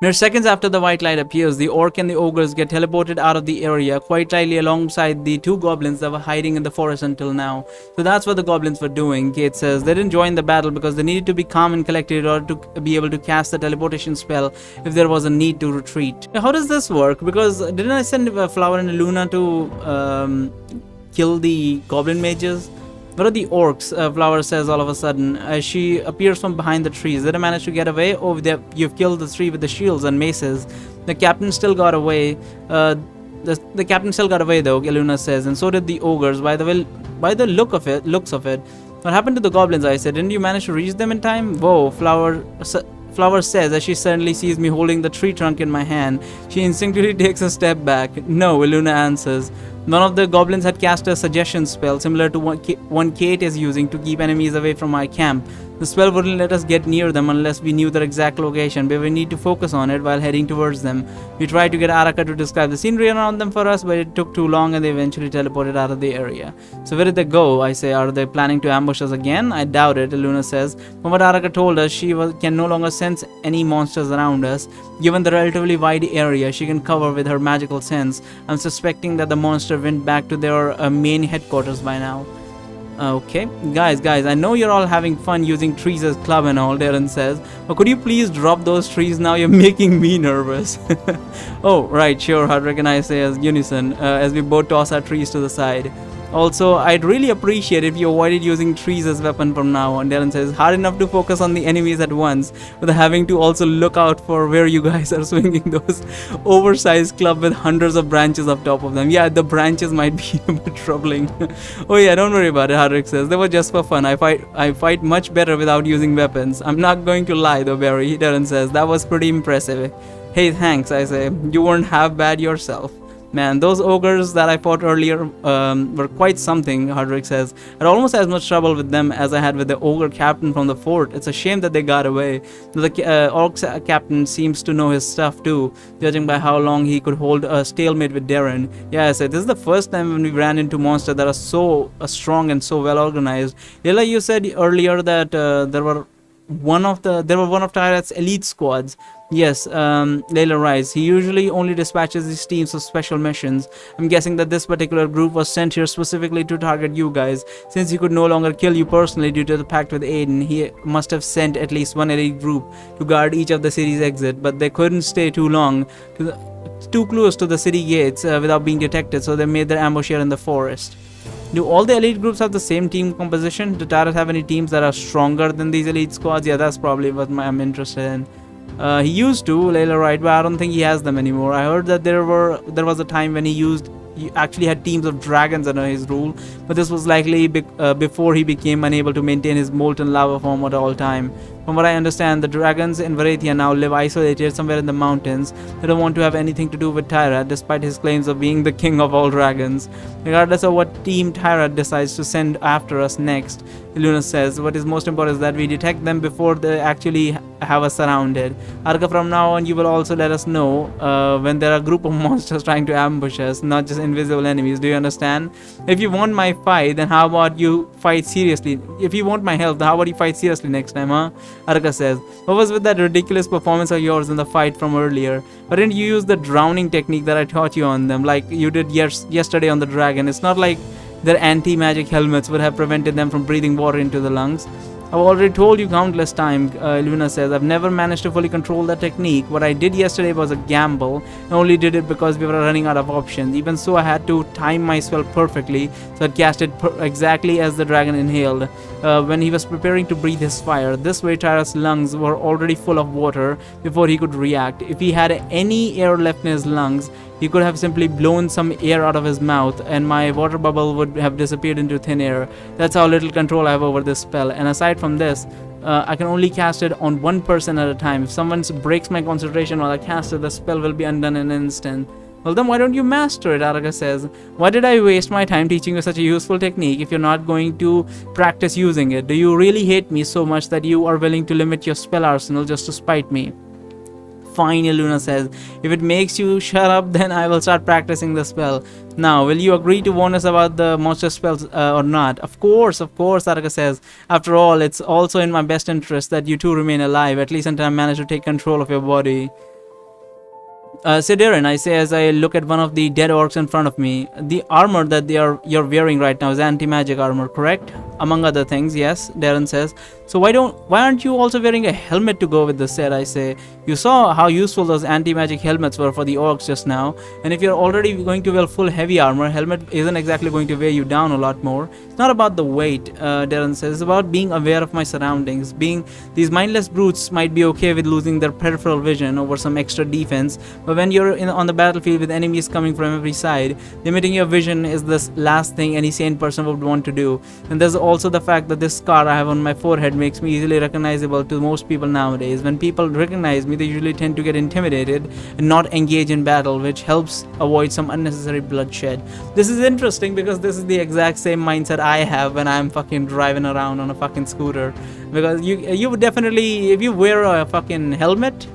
Mere seconds after the white light appears, the orc and the ogres get teleported out of the area, quite lightly alongside the two goblins that were hiding in the forest until now. So that's what the goblins were doing. Kate says they didn't join the battle because they needed to be calm and collected in order to be able to cast the teleportation spell if there was a need to retreat. How does this work? Because didn't I send Flower and Luna to kill the goblin mages? What are the orcs? Flower says all of a sudden as she appears from behind the trees. Did I manage to get away? Oh, you've killed the three with the shields and maces. The captain still got away. The captain still got away though, Eluna says, and so did the ogres. By the looks of it, what happened to the goblins? I said, didn't you manage to reach them in time? Whoa, Flower says as she suddenly sees me holding the tree trunk in my hand. She instinctively takes a step back. No, Eluna answers. None of the goblins had cast a suggestion spell similar to one Kate is using to keep enemies away from our camp. The spell wouldn't let us get near them unless we knew their exact location, but we need to focus on it while heading towards them. We tried to get Araka to describe the scenery around them for us, but it took too long and they eventually teleported out of the area. So where did they go? I say, are they planning to ambush us again? I doubt it, Luna says. From what Araka told us, she can no longer sense any monsters around us. Given the relatively wide area she can cover with her magical sense, I'm suspecting that the monster went back to their main headquarters by now. Okay, guys, I know you're all having fun using trees as club and all, Darren says, but could you please drop those trees now? You're making me nervous. Oh, right, sure, Hardrick and I say as unison, as we both toss our trees to the side. Also, I'd really appreciate if you avoided using trees as weapon from now on. Darren says, hard enough to focus on the enemies at once, without having to also look out for where you guys are swinging those oversized club with hundreds of branches up top of them. Yeah, the branches might be a bit troubling. Oh yeah, don't worry about it, Hardrick says. They were just for fun. I fight much better without using weapons. I'm not going to lie though, Barry, Darren says. That was pretty impressive. Hey, thanks, I say. You weren't half bad yourself. Man, those ogres that I fought earlier were quite something, Hardrick says. I had almost as much trouble with them as I had with the ogre captain from the fort. It's a shame that they got away. The orc captain seems to know his stuff too, judging by how long he could hold a stalemate with Darren. Yeah, I said, this is the first time when we ran into monsters that are so strong and so well organized. Lila, you said earlier that there were one of Tyrat's elite squads. Yes, Layla writes, he usually only dispatches his teams for special missions. I'm guessing that this particular group was sent here specifically to target you guys. Since he could no longer kill you personally due to the pact with Aiden, he must have sent at least one elite group to guard each of the city's exit, but they couldn't stay too long, too close to the city gates without being detected, so they made their ambush here in the forest. Do all the elite groups have the same team composition? Do Tyrant have any teams that are stronger than these elite squads? Yeah, that's probably what I'm interested in. He used to, Layla, right, but I don't think he has them anymore. I heard that there was a time when he actually had teams of dragons under his rule, but this was likely before he became unable to maintain his molten lava form at all time. From what I understand, the dragons in Varathia now live isolated somewhere in the mountains. They don't want to have anything to do with Tyra, despite his claims of being the king of all dragons. Regardless of what team Tyra decides to send after us next, Luna says, what is most important is that we detect them before they actually have us surrounded. Arka, from now on, you will also let us know when there are a group of monsters trying to ambush us, not just invisible enemies. Do you understand? If you want my fight, then how about you fight seriously? If you want my help, then how about you fight seriously next time, huh? Arka says, what was with that ridiculous performance of yours in the fight from earlier? Why didn't you use the drowning technique that I taught you on them, like you did yesterday on the dragon? It's not like their anti-magic helmets would have prevented them from breathing water into the lungs. I've already told you countless times, Luna says, I've never managed to fully control that technique. What I did yesterday was a gamble. I only did it because we were running out of options. Even so, I had to time my spell perfectly, so it cast it exactly as the dragon inhaled. When he was preparing to breathe his fire, this way Tyra's lungs were already full of water before he could react. If he had any air left in his lungs, he could have simply blown some air out of his mouth and my water bubble would have disappeared into thin air. That's how little control I have over this spell. And aside from this, I can only cast it on one person at a time. If someone breaks my concentration while I cast it, the spell will be undone in an instant. Well then, why don't you master it? Araka says. Why did I waste my time teaching you such a useful technique if you're not going to practice using it? Do you really hate me so much that you are willing to limit your spell arsenal just to spite me? Fine, Luna says. If it makes you shut up, then I will start practicing the spell. Now, will you agree to warn us about the monster spells or not? Of course, Araka says. After all, it's also in my best interest that you two remain alive, at least until I manage to take control of your body. So Darren, I say as I look at one of the dead orcs in front of me, the armor that you're wearing right now is anti-magic armor, correct? Among other things, yes. Darren says. So why aren't you also wearing a helmet to go with the set? I say. You saw how useful those anti-magic helmets were for the orcs just now, and if you're already going to wear full heavy armor, helmet isn't exactly going to weigh you down a lot more. It's not about the weight, Darren says. It's about being aware of my surroundings. Being these mindless brutes might be okay with losing their peripheral vision over some extra defense, but when you're on the battlefield with enemies coming from every side, limiting your vision is the last thing any sane person would want to do. And there's also the fact that this scar I have on my forehead makes me easily recognizable to most people nowadays. When people recognize me, they usually tend to get intimidated and not engage in battle, which helps avoid some unnecessary bloodshed. This is interesting because this is the exact same mindset I have when I'm fucking driving around on a fucking scooter. Because you would definitely, if you wear a fucking helmet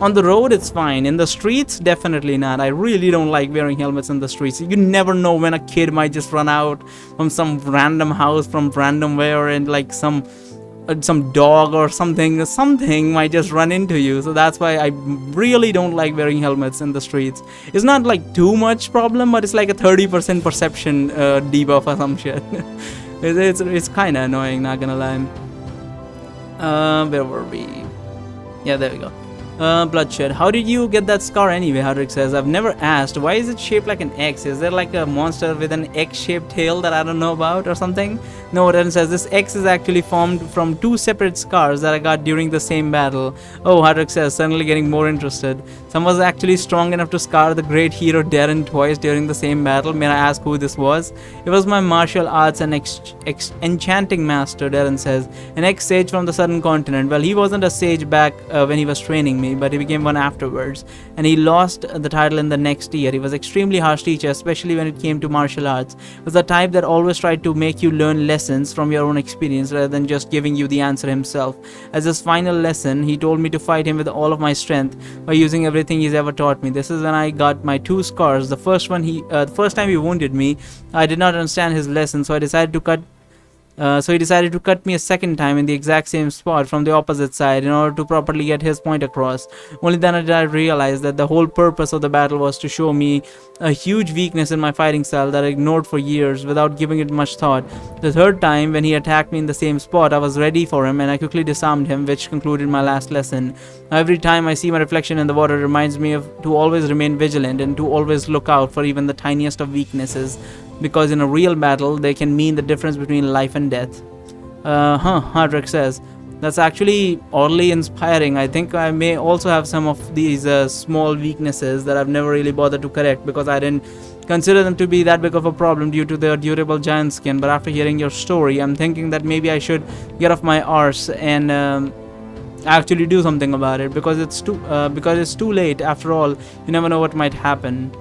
on the road, it's fine. In the streets, definitely not. I really don't like wearing helmets in the streets. You never know when a kid might just run out from some random house from random where, and like some dog or something might just run into you. So that's why I really don't like wearing helmets in the streets. It's not like too much problem, but it's like a 30% perception debuff or some shit. It's kind of annoying, not gonna lie. Where were we? Yeah, there we go. Bloodshed. How did you get that scar anyway? Hadrick says. I've never asked. Why is it shaped like an X? Is there like a monster with an X-shaped tail that I don't know about or something? No, Ren says this X is actually formed from two separate scars that I got during the same battle. Oh, Hadrick says, suddenly getting more interested. Someone was actually strong enough to scar the great hero Darren twice during the same battle. May I ask who this was? It was my martial arts and enchanting master, Darren says. An ex-sage from the southern continent. Well, he wasn't a sage back when he was training me, but he became one afterwards, and he lost the title in the next year. He was extremely harsh teacher, especially when it came to martial arts. He was the type that always tried to make you learn lessons from your own experience rather than just giving you the answer himself. As his final lesson, he told me to fight him with all of my strength by using everything he's ever taught me. This is when I got my two scars. The first time he wounded me, I did not understand his lesson, so he decided to cut me a second time in the exact same spot from the opposite side in order to properly get his point across. Only then did I realize that the whole purpose of the battle was to show me a huge weakness in my fighting style that I ignored for years without giving it much thought. The third time, when he attacked me in the same spot, I was ready for him and I quickly disarmed him, which concluded my last lesson. Every time I see my reflection in the water, it reminds me to always remain vigilant and to always look out for even the tiniest of weaknesses, because in a real battle, they can mean the difference between life and death. Hardrick says. That's actually oddly inspiring. I think I may also have some of these small weaknesses that I've never really bothered to correct because I didn't consider them to be that big of a problem due to their durable giant skin. But after hearing your story, I'm thinking that maybe I should get off my arse and actually do something about it, because it's too late. After all, you never know what might happen.